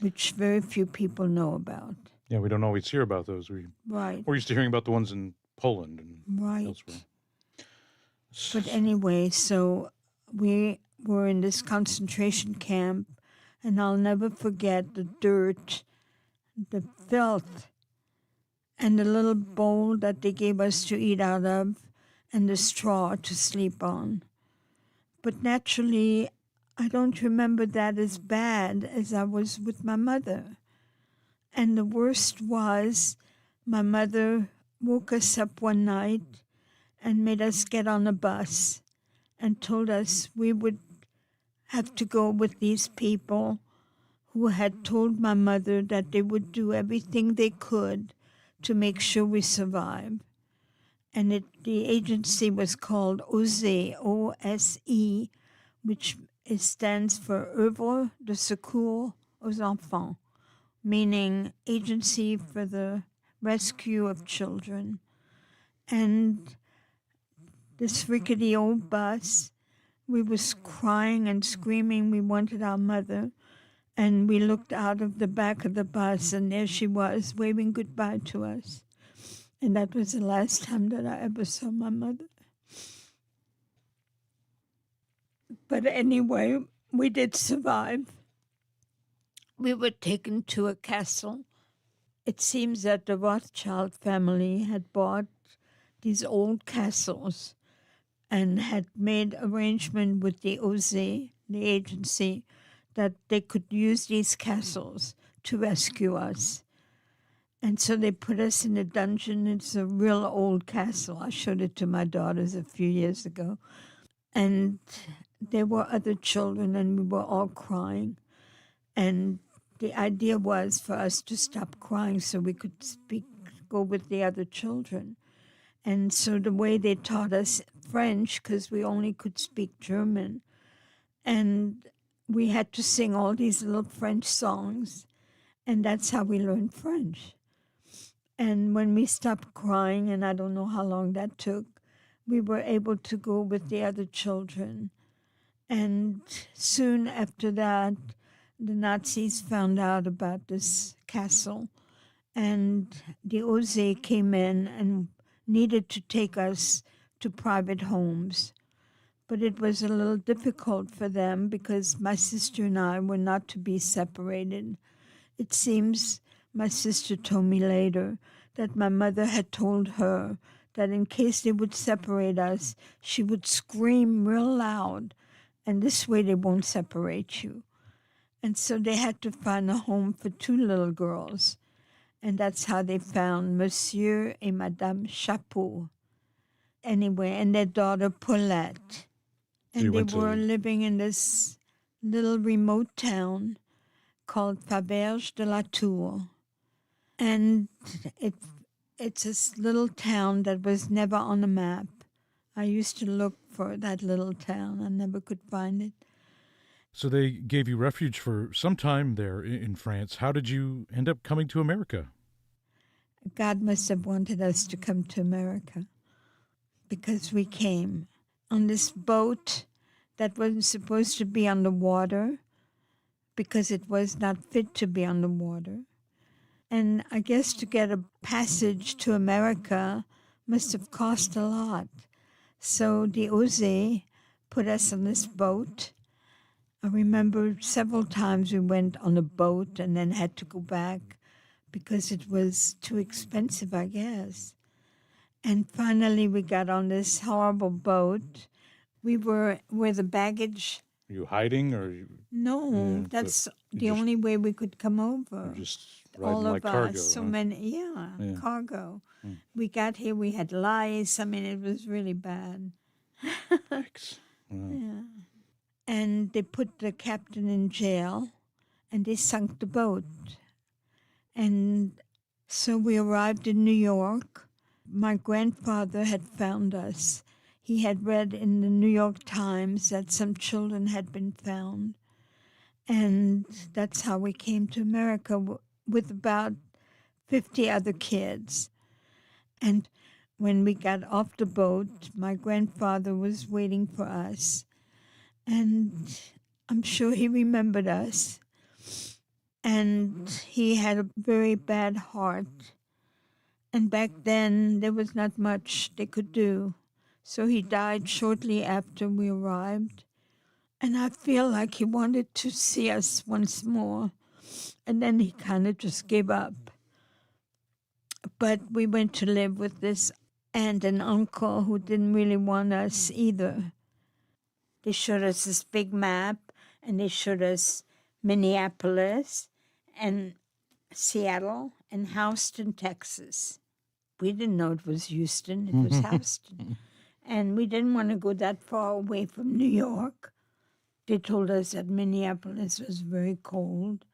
which very few people know about. Yeah, we don't always hear about those. Right. We're used to hearing about the ones in Poland and elsewhere. But anyway, so we were in this concentration camp, and I'll never forget the dirt, the filth, and the little bowl that they gave us to eat out of, and the straw to sleep on. But naturally, I don't remember that as bad as I was with my mother. And the worst was, my mother woke us up one night and made us get on a bus and told us we would have to go with these people who had told my mother that they would do everything they could to make sure we survive. And the agency was called OSE, O-S-E, which stands for Œuvre de Secours aux Enfants, meaning Agency for the Rescue of Children. And this rickety old bus, we was crying and screaming. We wanted our mother. And we looked out of the back of the bus, and there she was, waving goodbye to us. And that was the last time that I ever saw my mother. But anyway, we did survive. We were taken to a castle. It seems that the Rothschild family had bought these old castles and had made arrangement with the OSE, the agency, that they could use these castles to rescue us. And so they put us in a dungeon. It's a real old castle. I showed it to my daughters a few years ago. And there were other children, and we were all crying. And the idea was for us to stop crying so we could go with the other children. And so the way they taught us French, because we only could speak German, and we had to sing all these little French songs, and that's how we learned French. And when we stopped crying, and I don't know how long that took, we were able to go with the other children. And soon after that, the Nazis found out about this castle, and the OSE came in and needed to take us to private homes. But it was a little difficult for them because my sister and I were not to be separated. It seems my sister told me later that my mother had told her that in case they would separate us, she would scream real loud, and this way they won't separate you. And so they had to find a home for 2 little girls, and that's how they found Monsieur et Madame Chapeau. Anyway, and their daughter Paulette. And they were living in this little remote town called Faberge de la Tour. And it's this little town that was never on the map. I used to look for that little town. I never could find it. So they gave you refuge for some time there in France. How did you end up coming to America? God must have wanted us to come to America because we came on this boat that wasn't supposed to be on the water because it was not fit to be on the water. And I guess to get a passage to America must have cost a lot. So the OSE put us on this boat. I remember several times we went on a boat and then had to go back because it was too expensive, I guess. And finally we got on this horrible boat. We were where the baggage... Were you hiding or... No, that's the only way we could come over. Just all of like cargo, us, so huh? many, cargo. We got here, we had lice. I mean, it was really bad. Yeah. And they put the captain in jail, and they sunk the boat. And so we arrived in New York. My grandfather had found us. He had read in the New York Times that some children had been found. And that's how we came to America with about 50 other kids. And when we got off the boat, my grandfather was waiting for us. And I'm sure he remembered us. And he had a very bad heart. And back then, there was not much they could do. So he died shortly after we arrived. And I feel like he wanted to see us once more. And then he kind of just gave up. But we went to live with this aunt and uncle who didn't really want us either. They showed us this big map, and they showed us Minneapolis and Seattle and Houston, Texas. We didn't know it was Houston, it was Houston. And we didn't want to go that far away from New York. They told us that Minneapolis was very cold,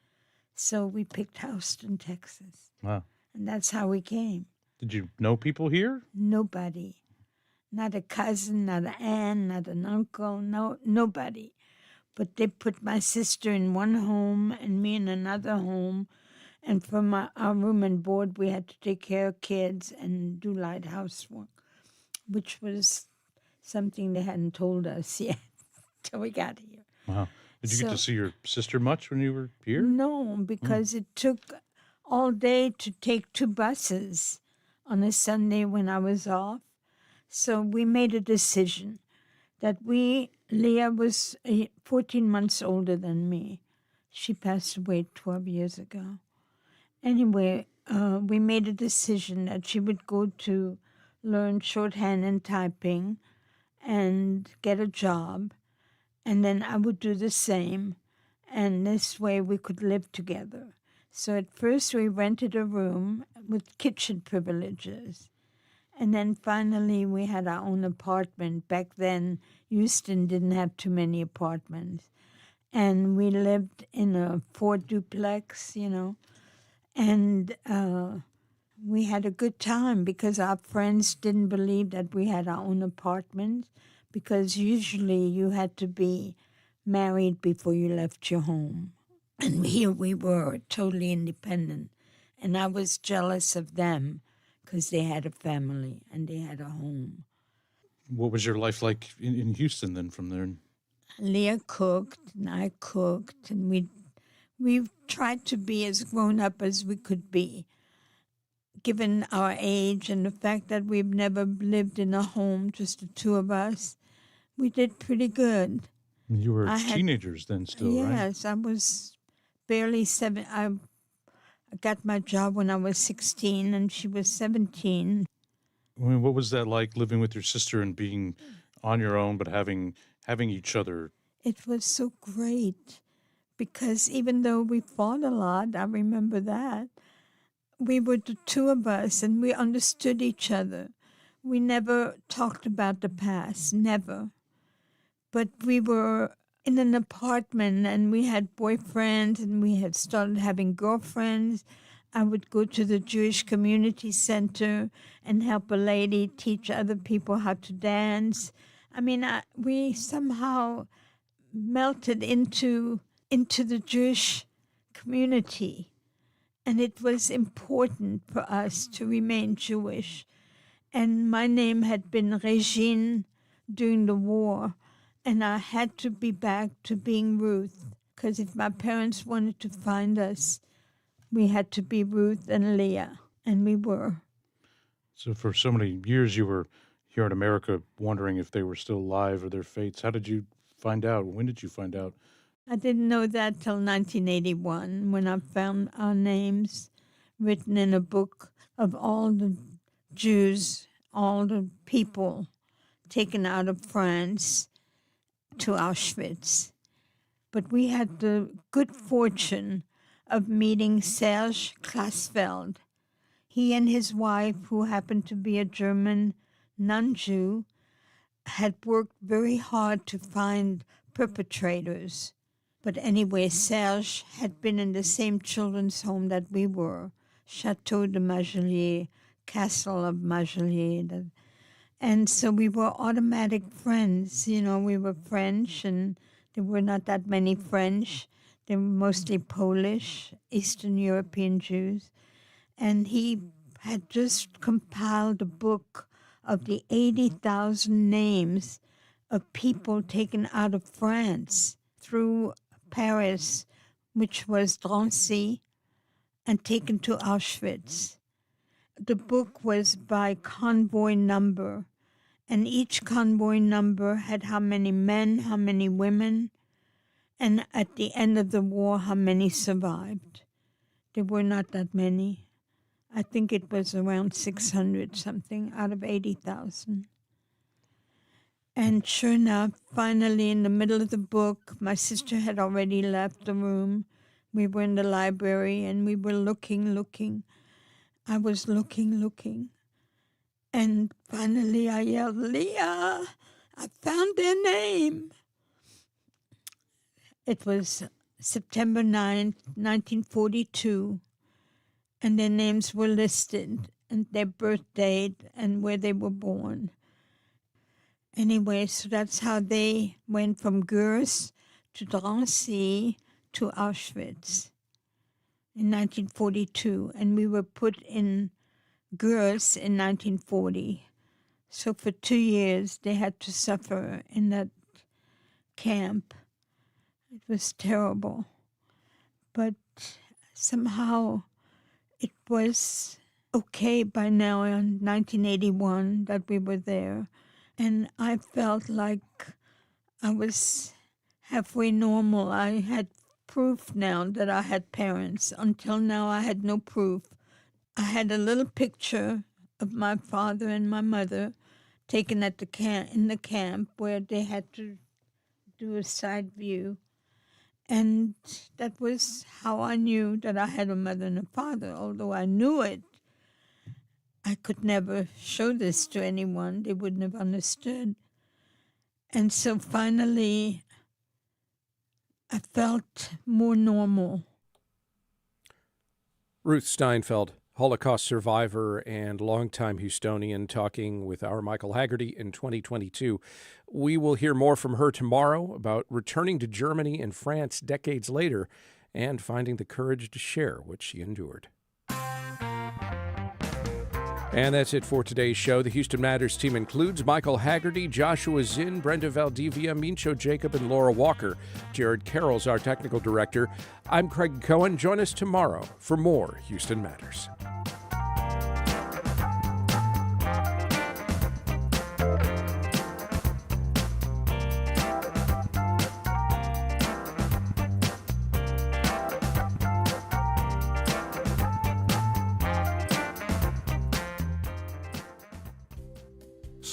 so we picked Houston, Texas. Wow. And that's how we came. Did you know people here? Nobody. Not a cousin, not an aunt, not an uncle, nobody. But they put my sister in one home and me in another home. And from our room and board, we had to take care of kids and do light housework, which was something they hadn't told us yet till we got here. Wow. Did you get to see your sister much when you were here? No, because it took all day to take 2 buses on a Sunday when I was off. So we made a decision that Leah was 14 months older than me. She passed away 12 years ago. Anyway, we made a decision that she would go to learn shorthand and typing and get a job, and then I would do the same, and this way we could live together. So at first we rented a room with kitchen privileges. And then finally we had our own apartment. Back then, Houston didn't have too many apartments. And we lived in a 4-duplex, and we had a good time because our friends didn't believe that we had our own apartment, because usually you had to be married before you left your home. And here we were, totally independent. And I was jealous of them because they had a family and they had a home. What was your life like in Houston then from there? Leah cooked and I cooked, and we tried to be as grown up as we could be, given our age and the fact that we've never lived in a home, just the two of us. We did pretty good. You were teenagers then still, right? Yes, I was barely 7. I got my job when I was 16 and she was 17. I mean, what was that like, living with your sister and being on your own but having each other? It was so great because even though we fought a lot, I remember that, we were the two of us and we understood each other. We never talked about the past, never. But we were in an apartment and we had boyfriends and we had started having girlfriends. I would go to the Jewish Community Center and help a lady teach other people how to dance. I mean, we somehow melted into the Jewish community. And it was important for us to remain Jewish. And my name had been Regine during the war. And I had to be back to being Ruth, because if my parents wanted to find us, we had to be Ruth and Leah, and we were. So for so many years you were here in America wondering if they were still alive or their fates. How did you find out? When did you find out? I didn't know that till 1981, when I found our names written in a book of all the Jews, all the people taken out of France to Auschwitz. But we had the good fortune of meeting Serge Klassfeld. He and his wife, who happened to be a German non-Jew, had worked very hard to find perpetrators. But anyway, Serge had been in the same children's home that we were, Chateau de Majelier, Castle of Majelier. And so we were automatic friends. We were French, and there were not that many French. They were mostly Polish, Eastern European Jews. And he had just compiled a book of the 80,000 names of people taken out of France through Paris, which was Drancy, and taken to Auschwitz. The book was by convoy number, and each convoy number had how many men, how many women, and at the end of the war, how many survived. There were not that many. I think it was around 600 something out of 80,000. And sure enough, finally in the middle of the book, my sister had already left the room. We were in the library and we were looking. I was looking. And finally I yelled, "Leah, I found their name." It was September 9th, 1942, and their names were listed, and their birth date, and where they were born. Anyway, so that's how they went from Gurs to Drancy to Auschwitz in 1942, and we were put in Gurs in 1940. So for 2 years, they had to suffer in that camp. It was terrible. But somehow it was okay by now in 1981 that we were there. And I felt like I was halfway normal. I had proof now that I had parents. Until now, I had no proof. I had a little picture of my father and my mother taken at in the camp where they had to do a side view. And that was how I knew that I had a mother and a father. Although I knew it, I could never show this to anyone. They wouldn't have understood. And so finally, I felt more normal. Ruth Steinfeld, Holocaust survivor and longtime Houstonian, talking with our Michael Haggerty in 2022. We will hear more from her tomorrow about returning to Germany and France decades later and finding the courage to share what she endured. And that's it for today's show. The Houston Matters team includes Michael Haggerty, Joshua Zinn, Brenda Valdivia, Mincho Jacob, and Laura Walker. Jared Carroll's our technical director. I'm Craig Cohen. Join us tomorrow for more Houston Matters.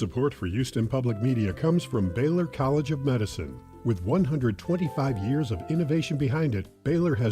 Support for Houston Public Media comes from Baylor College of Medicine. With 125 years of innovation behind it, Baylor has